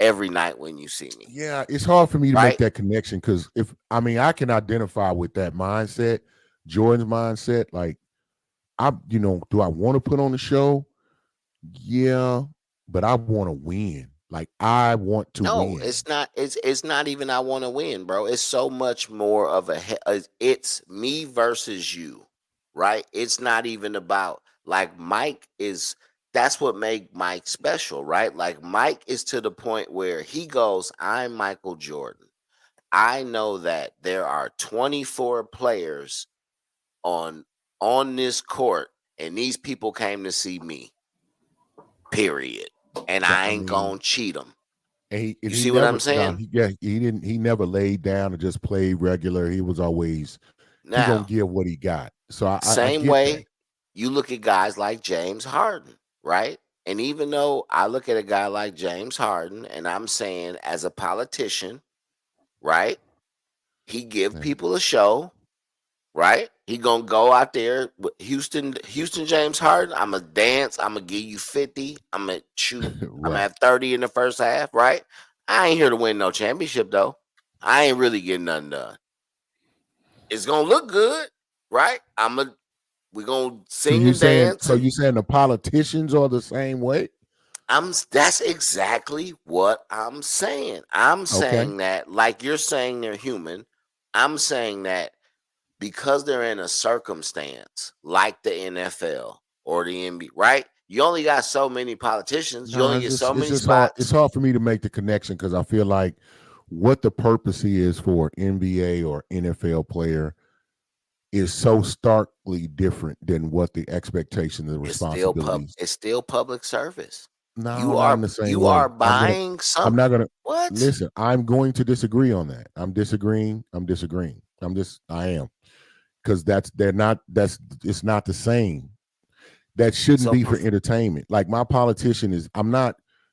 every night when you see me. Yeah, it's hard for me to make that connection because I can identify with that mindset, Jordan's mindset. Like, do I want to put on the show? Yeah, but I want to win. Like, I want to win. No, it's not. It's not even I want to win, bro. It's so much more of it's me versus you, right? It's not even about like Mike is. That's what made Mike special, right? Like Mike is to the point where he goes, I'm Michael Jordan. I know that there are 24 players on this court, and these people came to see me. Period. And I ain't gonna cheat them. And you see what I'm saying? He never laid down and just played regular. He was always he gonna give what he got. So I same get way that. You look at guys like James Harden, right? And even though I look at a guy like James Harden, and I'm saying as a politician, right? He give people a show, right? He gonna go out there with Houston James Harden. I'm gonna dance. I'm gonna give you 50. I'm gonna shoot. Right. I'm gonna have 30 in the first half, right? I ain't here to win no championship though. I ain't really getting nothing done. It's gonna look good, right? We're gonna sing and dance. So you saying the politicians are the same way? That's exactly what I'm saying. I'm saying that, like you're saying they're human. I'm saying that because they're in a circumstance like the NFL or the NBA, right? You only got so many politicians. You only get so many spots. It's hard for me to make the connection because I feel like what the purpose is for NBA or NFL player is so starkly different than what the expectation and the responsibilities. It's still public service. No, you not in the same way. are buying something. I'm not gonna what? Listen, I'm going to disagree on that. I'm disagreeing. I am. Because it's not the same. That shouldn't be for entertainment. Like my politician is,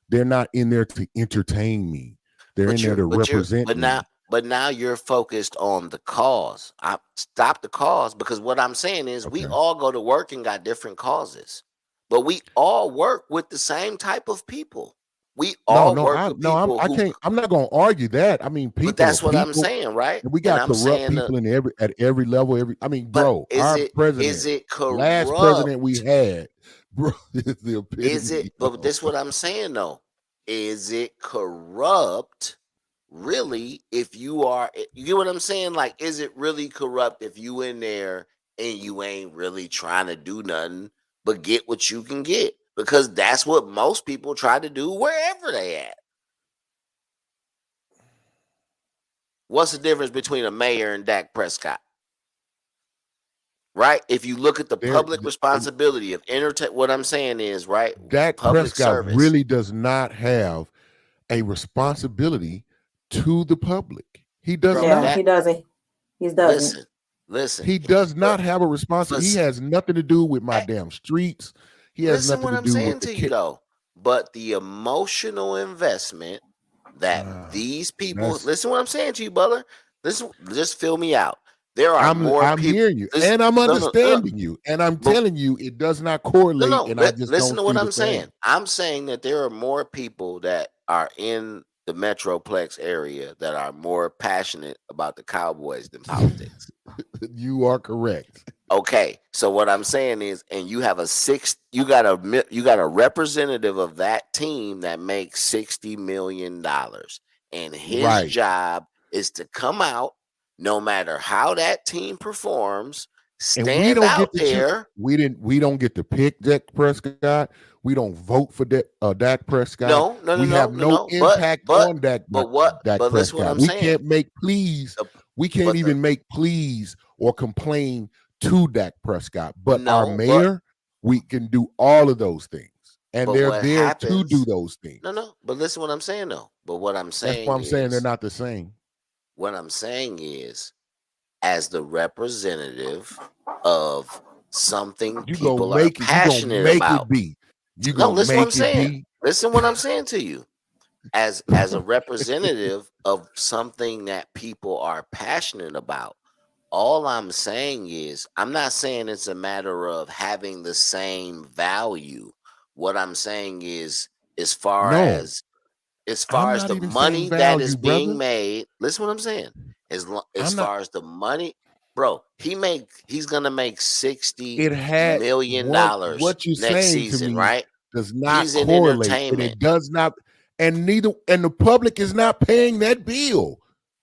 they're not in there to entertain me. They're in there to represent me. But now you're focused on the cause. I stop the cause because what I'm saying is we all go to work and got different causes, but we all work with the same type of people. We all work with people. I'm not going to argue that. I mean, people. But that's what I'm saying, right? We got corrupt people at every level. Bro, our president, is it corrupt? Last president we had, bro, is the epitome. Is it? But this is what I'm saying though. Is it corrupt? Really, if you get what I'm saying? Like, is it really corrupt if you in there and you ain't really trying to do nothing but get what you can get? Because that's what most people try to do wherever they at. What's the difference between a mayor and Dak Prescott? Right? If you look at the public responsibility of what I'm saying is, right? Dak Prescott really does not have a responsibility to the public. He does not. He doesn't. He doesn't. Listen. He does not have a responsibility. He has nothing to do with my damn streets. He has nothing to do with you though. But the emotional investment that these people listen what I'm saying to you, brother. Listen, just fill me out. There are more people. I'm hearing you, and I'm understanding you, and I'm telling you it does not correlate. I just listen to what I'm saying. saying. I'm saying that there are more people that are in the Metroplex area that are more passionate about the Cowboys than politics. You are correct. Okay, so what I'm saying is, and you have you got a representative of that team that makes $60 million, and his job is to come out, no matter how that team performs, stand out there. We don't get to pick Dak Prescott. We don't vote for Dak Prescott. No. We have no impact on Dak Prescott. Listen what I'm saying. Can't make pleas. We can't even make pleas or complain to Dak Prescott. But our mayor, we can do all of those things. And they're there to do those things. No. But listen what I'm saying though. But what I'm saying that's why I'm saying they're not the same. What I'm saying is, as the representative of something people are passionate about. Listen what I'm saying. Listen what I'm saying to you. As a representative of something that people are passionate about, All I'm saying is, I'm not saying it's a matter of having the same value. What I'm saying is, as far No, as I'm not the even saying money that is value, being brother. made, listen what I'm saying. As I'm not. far as the money, bro, he's gonna make $60 It had million what you're next saying to season, me right? does not He's in correlate, and entertainment. it does not, and the public is not paying that bill,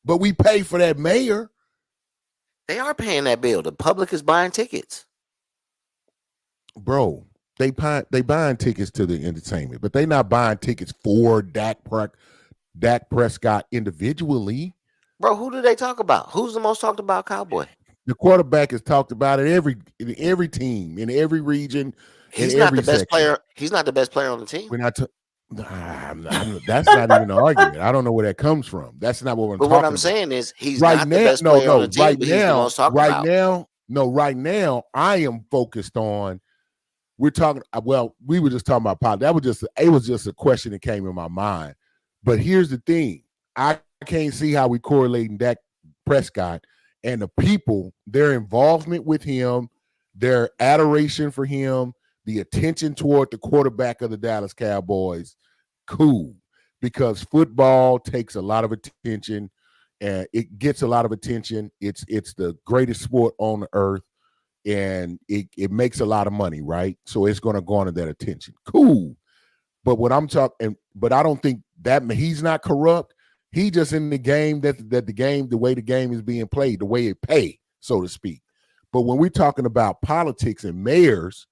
but we pay for that mayor. They are paying that bill. The public is buying tickets. Bro, they buying tickets to the entertainment, but they not buying tickets for Dak Prescott individually. Bro, who do they talk about? Who's the most talked about Cowboy? The quarterback is talked about in every team, in every region, in He's not every the best section. player. He's not the best player on the team. We're not. That's not even an argument. I don't know where that comes from. That's not what we're But what talking I'm about. saying is, he's Right not the now, best player on the team, right but he's the now, most talked about. right now, I am focused on. We're talking. Well, we were just talking about politics. It was just a question that came in my mind. But here's the thing: I can't see how we correlating Dak Prescott and the people, their involvement with him, their adoration for him, the attention toward the quarterback of the Dallas Cowboys. Cool, because football takes a lot of attention, and it gets a lot of attention. It's the greatest sport on the earth, and it makes a lot of money, right? So it's going to garner that attention. Cool. But what I'm talking, but I don't think that he's not corrupt. He just in the game that the way the game is being played, the way it pay, so to speak. But when we're talking about politics and mayors,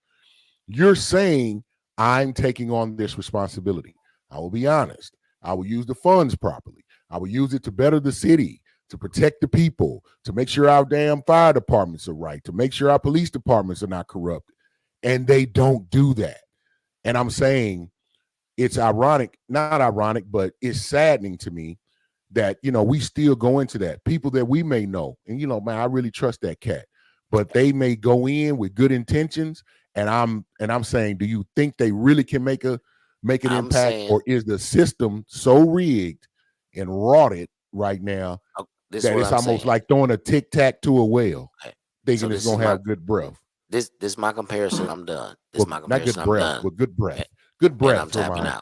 you're saying I'm taking on this responsibility. I will be honest. I will use the funds properly. I will use it to better the city, to protect the people, to make sure our damn fire departments are right, to make sure our police departments are not corrupt. And they don't do that. And I'm saying it's ironic, not ironic, but it's saddening to me that, we still go into that. People that we may know, and, man, I really trust that cat, but they may go in with good intentions. And I'm saying, do you think they really can make an impact, or is the system so rigged and rotted right now that it's almost like throwing a tic-tac-toe well, thinking it's gonna have good breath? This is my comparison. I'm done. Not good breath, but good breath. Good breath. And I'm tapping out.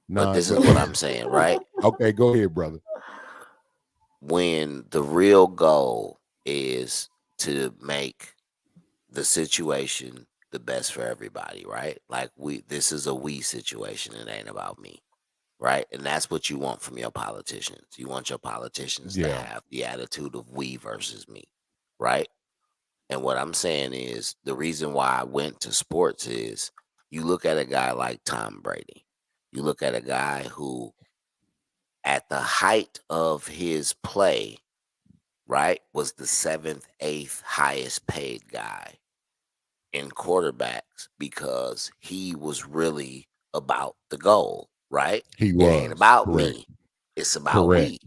Nah, but this is what I'm saying, right? Okay, go ahead, brother. When the real goal is to make the situation the best for everybody, right? Like this is a we situation. It ain't about me, right? And that's what you want from your politicians. You want your politicians to have the attitude of we versus me, right? And what I'm saying is, the reason why I went to sports is, you look at a guy like Tom Brady. You look at a guy who, at the height of his play, right, was the 7th, 8th highest paid guy in quarterbacks, because he was really about the goal, right? He was. It ain't about correct. me. It's about we,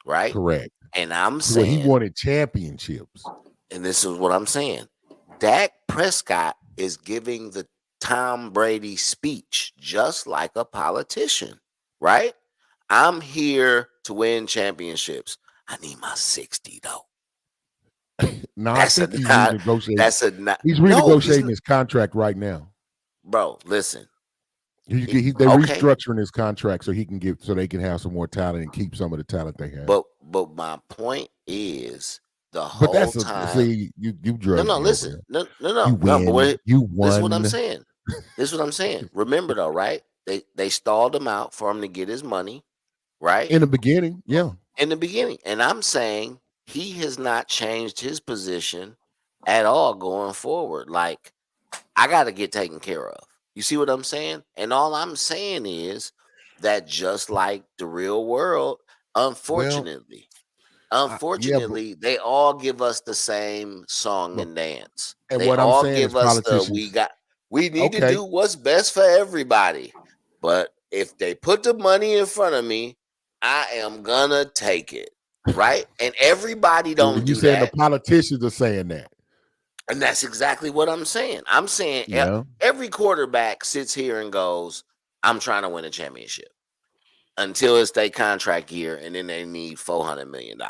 right? Correct. And I'm saying, he wanted championships. And this is what I'm saying. Dak Prescott is giving the Tom Brady speech just like a politician, right? I'm here to win championships. I need my 60 though. No, I think he's renegotiating. He's renegotiating his contract right now. Bro, listen. They're restructuring his contract so they can have some more talent and keep some of the talent they have. But my point is, the whole time. See, you drugged No, me listen. over. No. You win. You won. This is what I'm saying. This is what I'm saying. Remember though, right? They stalled him out for him to get his money, right? In the beginning, yeah. In the beginning. And I'm saying he has not changed his position at all going forward. Like, I got to get taken care of. You see what I'm saying? And all I'm saying is that, just like the real world, unfortunately, they all give us the same song and dance. And they what all I'm saying give is us politicians, we need to do what's best for everybody. But if they put the money in front of me, I am gonna take it. Right? And everybody don't do that. You saying the politicians are saying that. And that's exactly what I'm saying. I'm saying every quarterback sits here and goes, I'm trying to win a championship, until it's their contract year, and then they need $400 million.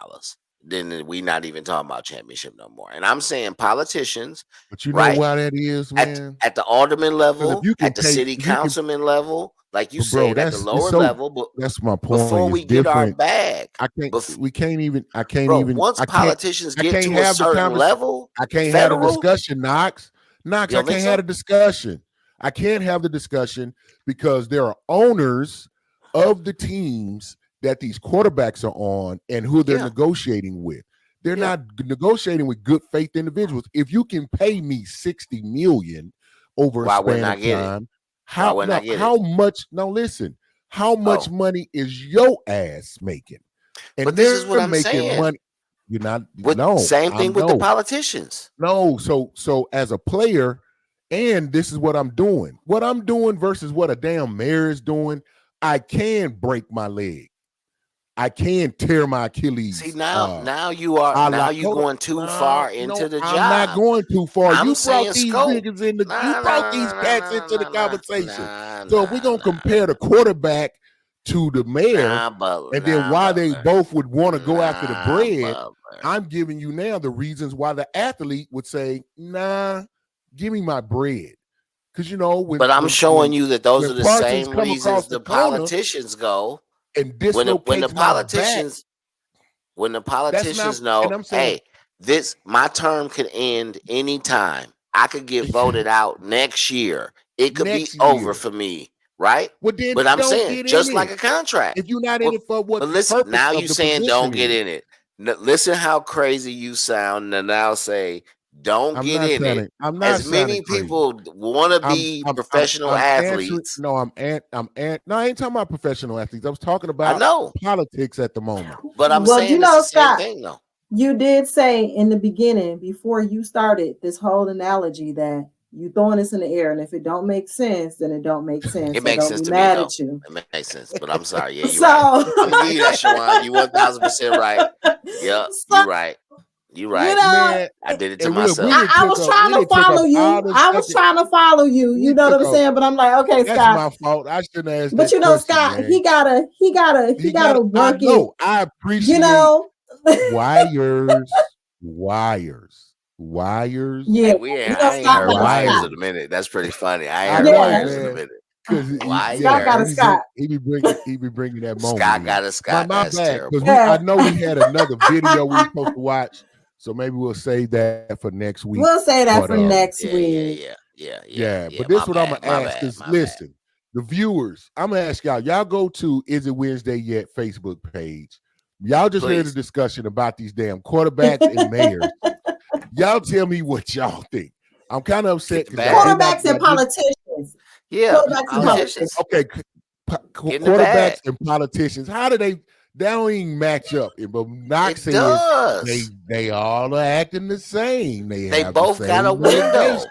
then we not even talking about championship no more. And I'm saying politicians, but you know right? why that is, man? At the alderman level, you can at the city councilman level, like you bro, said, at the lower level. But that's my point. Before we get our bag, I can't even. Once politicians get to a certain level, I can't have a discussion, Knox. I can't have a discussion. I can't have the discussion because there are owners of the teams that these quarterbacks are on and who they're negotiating with. They're not negotiating with good faith individuals. If you can pay me $60 million over a span of time, how much? No, listen. How much money is your ass making? And but this is what I'm saying. Money. You're not. Same thing with the politicians. No. So as a player, and this is what I'm doing. What I'm doing versus what a damn mayor is doing. I can break my leg. I can tear my Achilles. See, now you going too far into the job. I'm not going too far. You brought these niggas in you brought these cats into the conversation. So if we're gonna compare the quarterback to the mayor, and then why they both would want to go after the bread, I'm giving you now the reasons why the athlete would say, "Nah, give me my bread." Because I'm showing you that those are the same reasons the politicians go. And when the politicians know, hey, my term could end anytime. I could get voted out next year. It could be over for me, right? But I'm saying, just like a contract. If you're not in it for what? But listen, now you saying don't get in it. Listen how crazy you sound, and now say don't get in it. I'm not as many people want to be professional athletes. No, I ain't talking about professional athletes. I was talking about politics at the moment. But I'm saying the same thing, though. You did say in the beginning, before you started this whole analogy, that you throwing this in the air, and if it don't make sense, then it don't make sense. It makes sense to me, though. It makes sense, but I'm sorry. Yeah, you're right. I'm gonna give you that, Shawan. You 1,000% right. Yeah, you're right. You're right. Man, I did it to myself. I was trying to follow you. I was trying to follow you. You know what I'm saying? But I'm like, okay, Scott. That's my fault. I shouldn't ask. But Scott, man. he gotta work it. I appreciate. Wires. Yeah, I ain't heard wires in a minute. That's pretty funny. I ain't heard wires in a minute. Scott got a Scott. He be bringing that moment. Scott got a Scott. That's terrible. I know we had another video we were supposed to watch, so maybe we'll save that for next week. We'll say that for next week. Yeah. But this is what I'm gonna ask is, listen, the viewers, I'm gonna ask y'all. Y'all go to Is It Wednesday Yet Facebook page. Y'all just heard a discussion about these damn quarterbacks and mayors. Y'all tell me what y'all think. I'm kind of upset. Quarterbacks and politicians. Yeah, politicians. Okay, quarterbacks and politicians. How do they don't even match up? But Knox says they all are acting the same. They both got a window.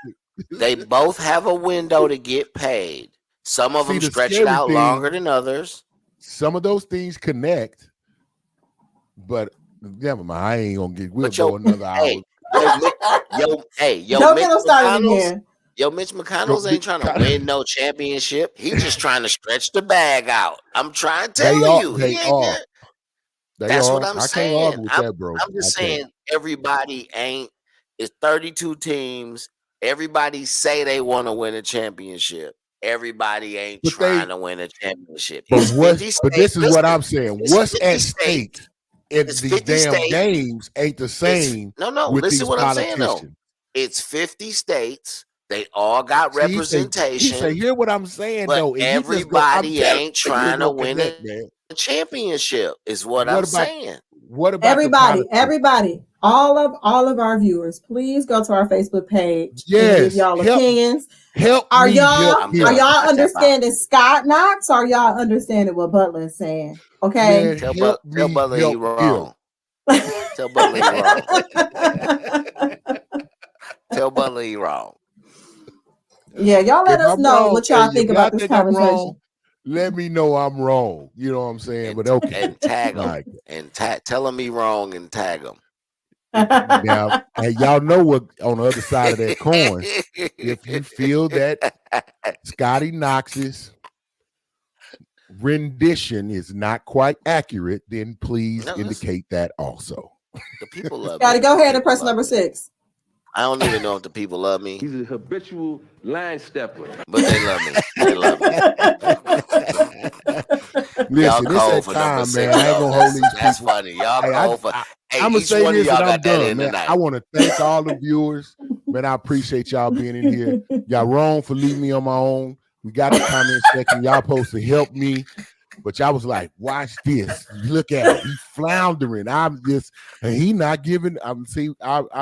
They both have a window to get paid. Some of them stretch it out longer than others. Some of those things connect, but never mind. I ain't gonna get. We'll go another hour. Don't get us started again. Mitch McConnell ain't trying to win no championship. He's just trying to stretch the bag out. I'm trying to tell you. That's what I'm saying. I'm just saying everybody ain't. It's 32 teams. Everybody say they want to win a championship. Everybody ain't trying to win a championship. But this is what I'm saying. What's at stake in these damn games ain't the same. Listen what I'm saying though. It's 50 states. They all got representation. Hear what I'm saying though. Everybody ain't trying to win a championship. Is what I'm saying. What about everybody? All of our viewers, please go to our Facebook page. Yes, and give y'all opinions. Are y'all understanding Scott Knox? Or are y'all understanding what Butler is saying? Okay, man, tell Butler he wrong. Tell Butler he wrong. Tell Butler he wrong. Yeah, y'all let us know what y'all think about this conversation. Let me know I'm wrong. You know what I'm saying? But okay. And tag him. And tell him he wrong and tag him. Now, and y'all know what on the other side of that coin, if you feel that Scotty Knox's rendition is not quite accurate, then please indicate that also. The people love me. Gotta go ahead and press number 6. I don't even know if the people love me. He's a habitual line stepper. But they love me. They love me. Listen, this that time, man. I ain't gonna hold these people. That's funny. Y'all cold for. I'm gonna say this and I'm done, man. I want to thank all the viewers, man. I appreciate y'all being in here. Y'all wrong for leaving me on my own. We got the comment section. Y'all supposed to help me, but y'all was like, "Watch this. Look at him. He's floundering. I'm just, and he not giving." I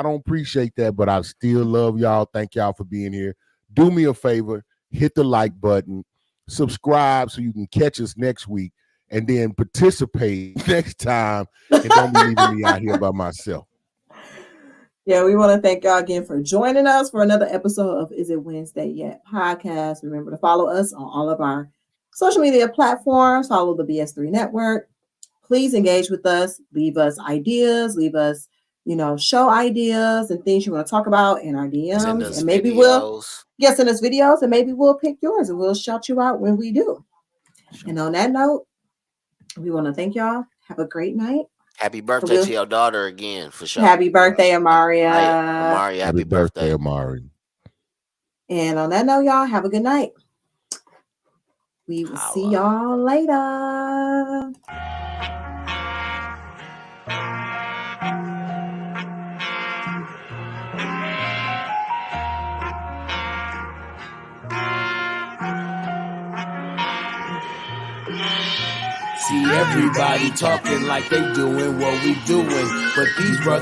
don't appreciate that, but I still love y'all. Thank y'all for being here. Do me a favor, hit the like button, subscribe so you can catch us next week. And then participate next time, and don't be leaving me out here by myself. Yeah, we want to thank y'all again for joining us for another episode of Is It Wednesday Yet podcast. Remember to follow us on all of our social media platforms. Follow the BS3 Network. Please engage with us. Leave us ideas. Leave us, show ideas and things you want to talk about in our DMs. And maybe send us videos, and maybe we'll pick yours and we'll shout you out when we do. And on that note, we want to thank y'all. Have a great night. Happy birthday to your daughter again, for sure. Happy birthday, Amaria. Happy birthday, Amari. And on that note, y'all, have a good night. We will see y'all later. See everybody talking like they doing what we doing, but these brothers